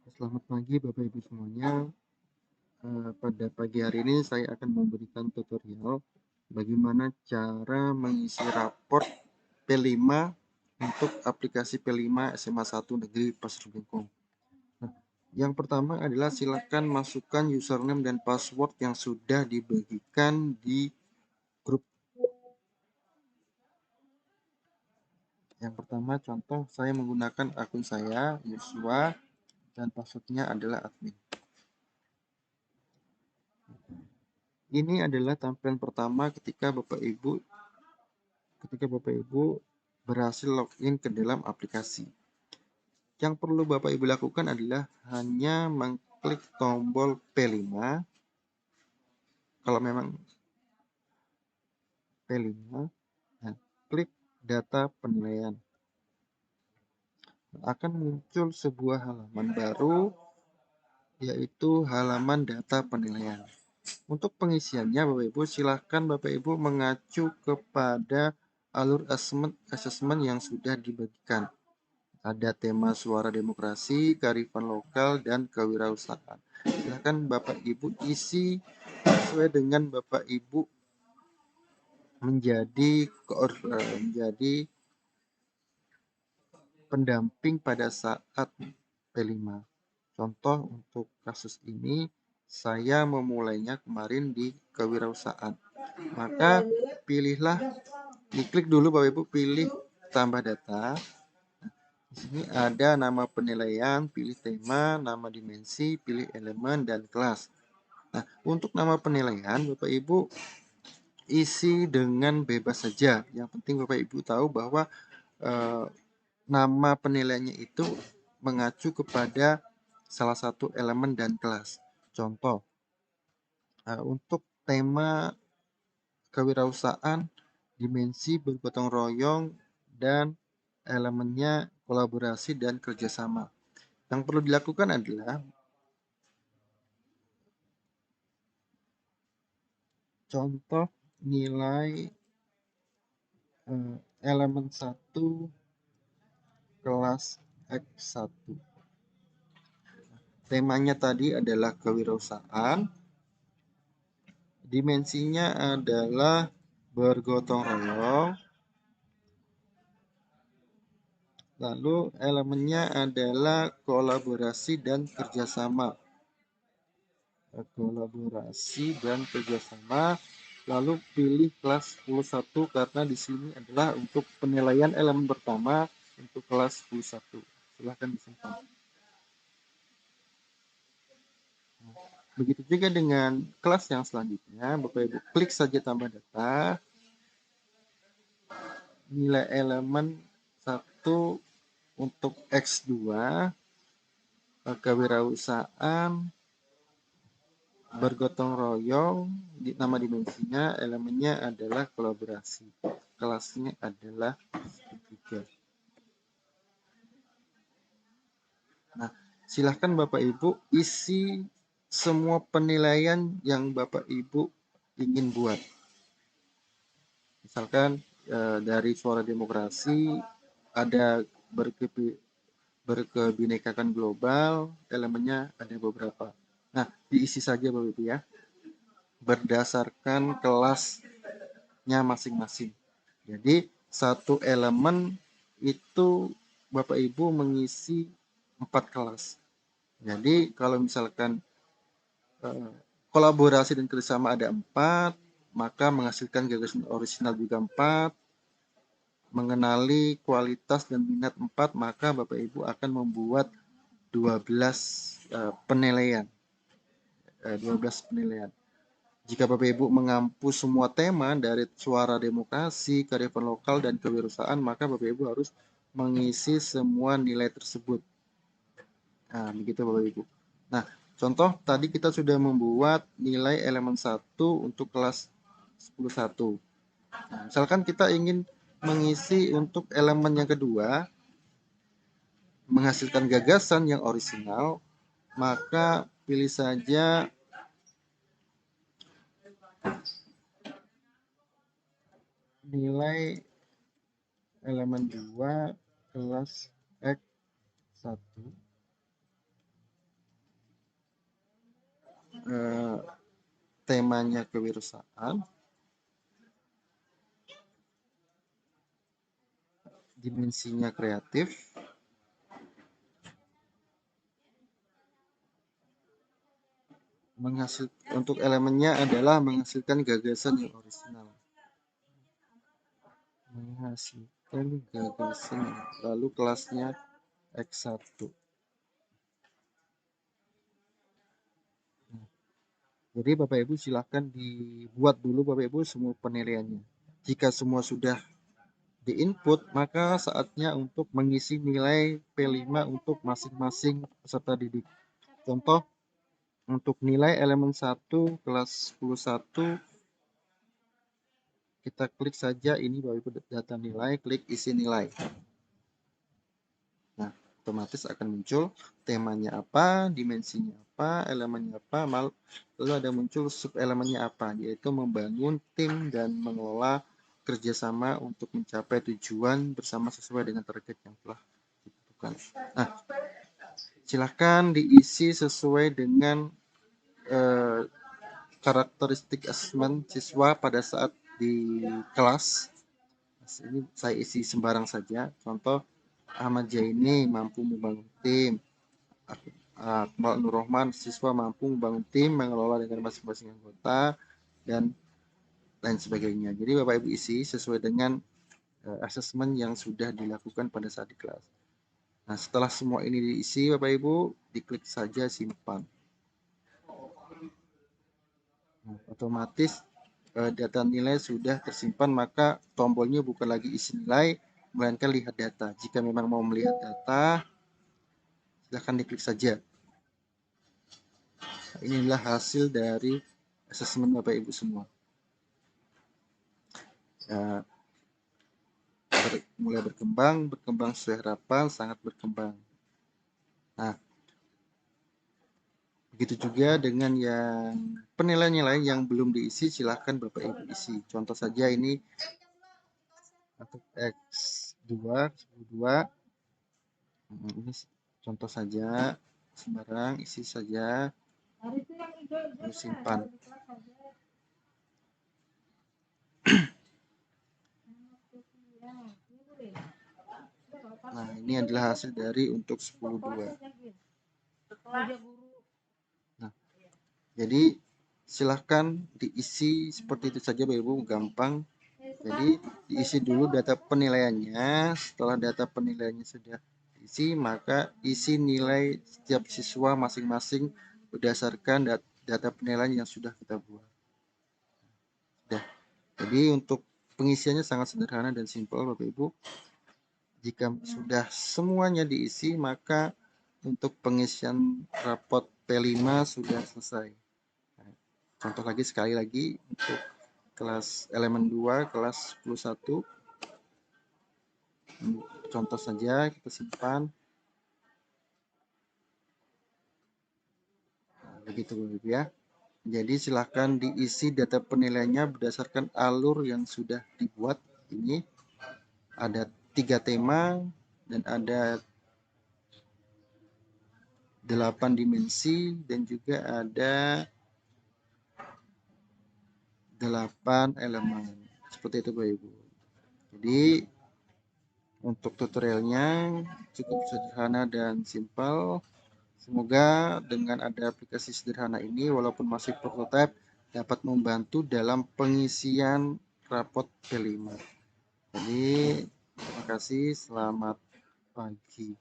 Selamat pagi Bapak Ibu semuanya. Pada pagi hari ini saya akan memberikan tutorial bagaimana cara mengisi raport P5 untuk aplikasi P5 SMA 1 Negeri Pasar Bengkong. Nah, yang pertama adalah silakan masukkan username dan password yang sudah dibagikan di grup. Yang pertama contoh saya menggunakan akun saya Yosua dan passwordnya adalah admin. Ini adalah tampilan pertama ketika Bapak Ibu berhasil login ke dalam aplikasi. Yang perlu Bapak Ibu lakukan adalah hanya mengklik tombol P5. Kalau memang P5, nah, klik data penilaian. Akan muncul sebuah halaman baru, yaitu halaman data penilaian. Untuk pengisiannya, Bapak Ibu, silahkan Bapak Ibu mengacu kepada alur asesmen yang sudah dibagikan. Ada tema suara demokrasi, kearifan lokal, dan kewirausahaan. Silakan Bapak Ibu isi sesuai dengan Bapak Ibu menjadi pendamping pada saat P5. Contoh untuk kasus ini, saya memulainya kemarin di kewirausahaan. Maka pilihlah, diklik dulu Bapak Ibu, pilih tambah data. Di sini ada nama penilaian, pilih tema, nama dimensi, pilih elemen, dan kelas. Nah, untuk nama penilaian, Bapak Ibu isi dengan bebas saja. Yang penting Bapak Ibu tahu bahwa eh, nama penilaiannya itu mengacu kepada salah satu elemen dan kelas. Contoh, untuk tema kewirausahaan, dimensi bergotong royong, dan elemennya kolaborasi dan kerjasama. Yang perlu dilakukan adalah contoh nilai elemen 1 kelas X1. Temanya tadi adalah kewirausahaan. Dimensinya adalah bergotong royong. Lalu elemennya adalah kolaborasi dan kerjasama. Kolaborasi dan kerjasama. Lalu pilih kelas 11 karena di sini adalah untuk penilaian elemen pertama untuk kelas 11. Silahkan disimpan. Begitu juga dengan kelas yang selanjutnya, Bapak Ibu klik saja tambah data, nilai elemen 1 untuk X2, kewirausahaan, bergotong royong, nama dimensinya, elemennya adalah kolaborasi, kelasnya adalah 3. Nah, silahkan Bapak Ibu isi semua penilaian yang Bapak Ibu ingin buat. Misalkan dari suara demokrasi ada berkebinekaan global, elemennya ada beberapa. Nah, diisi saja Bapak Ibu ya, berdasarkan kelasnya masing-masing. Jadi satu elemen itu Bapak Ibu mengisi 4 kelas. Jadi kalau misalkan kolaborasi dan kerjasama ada 4, maka menghasilkan gagasan orisinal juga 4, mengenali kualitas dan minat 4, maka Bapak Ibu akan membuat 12 penilaian. 12 penilaian. Jika Bapak Ibu mengampu semua tema dari suara demokrasi, kearifan lokal, dan kewirausahaan, maka Bapak Ibu harus mengisi semua nilai tersebut. Nah, begitu Bapak Ibu. Nah, contoh tadi kita sudah membuat nilai elemen 1 untuk kelas 11. Nah, misalkan kita ingin mengisi untuk elemen yang kedua, menghasilkan gagasan yang orisinal, maka pilih saja nilai elemen 2 kelas X1. temanya kewirausahaan, dimensinya kreatif, untuk elemennya adalah menghasilkan gagasan yang orisinal. Menghasilkan gagasan, lalu kelasnya X1. Jadi Bapak Ibu silahkan dibuat dulu Bapak Ibu semua penilaiannya. Jika semua sudah di-input, maka saatnya untuk mengisi nilai P5 untuk masing-masing peserta didik. Contoh, untuk nilai elemen 1 kelas 101, kita klik saja ini Bapak Ibu data nilai, klik isi nilai. Nah, otomatis akan muncul temanya apa, dimensinya apa, elemennya apa, lalu ada muncul sub elemennya apa, yaitu membangun tim dan mengelola kerjasama untuk mencapai tujuan bersama sesuai dengan target yang telah ditentukan. Nah, silahkan diisi sesuai dengan karakteristik asesmen siswa pada saat di kelas. Ini saya isi sembarang saja. Contoh, Ahmad Jaini mampu membangun tim. Akmal Nur Rahman siswa mampu membangun tim, mengelola dengan masing-masing anggota, dan lain sebagainya. Jadi Bapak Ibu isi sesuai dengan asesmen yang sudah dilakukan pada saat di kelas. Nah, setelah semua ini diisi Bapak Ibu, diklik saja simpan. Nah, otomatis data nilai sudah tersimpan, maka tombolnya bukan lagi isi nilai, melainkan lihat data. Jika memang mau melihat data, silahkan diklik saja. Nah, inilah hasil dari asesmen Bapak Ibu semua. Mulai berkembang sesuai harapan, sangat berkembang. Nah, begitu juga dengan yang penilaian yang belum diisi, silahkan Bapak Ibu isi. Contoh saja ini untuk X2, 2. Ini contoh saja, sembarang isi saja, lalu simpan. Nah, ini adalah hasil dari untuk 10.2. Nah, jadi silahkan diisi seperti itu saja Bapak Ibu, gampang. Jadi diisi dulu data penilaiannya. Setelah data penilaiannya sudah diisi, maka isi nilai setiap siswa masing-masing berdasarkan data penilaian yang sudah kita buat. Jadi untuk pengisiannya sangat sederhana dan simpel Bapak Ibu. Jika sudah semuanya diisi, maka untuk pengisian rapot P5 sudah selesai. Contoh lagi sekali lagi untuk kelas elemen 2 kelas 11. Contoh saja kita simpan. Nah, begitu Bapak ya. Jadi silahkan diisi data penilaiannya berdasarkan alur yang sudah dibuat. Ini ada 3 tema dan ada 8 dimensi dan juga ada 8 elemen. Seperti itu Bapak Ibu. Jadi untuk tutorialnya cukup sederhana dan simpel. Semoga dengan ada aplikasi sederhana ini walaupun masih prototipe dapat membantu dalam pengisian rapot P5. Jadi terima kasih, selamat pagi.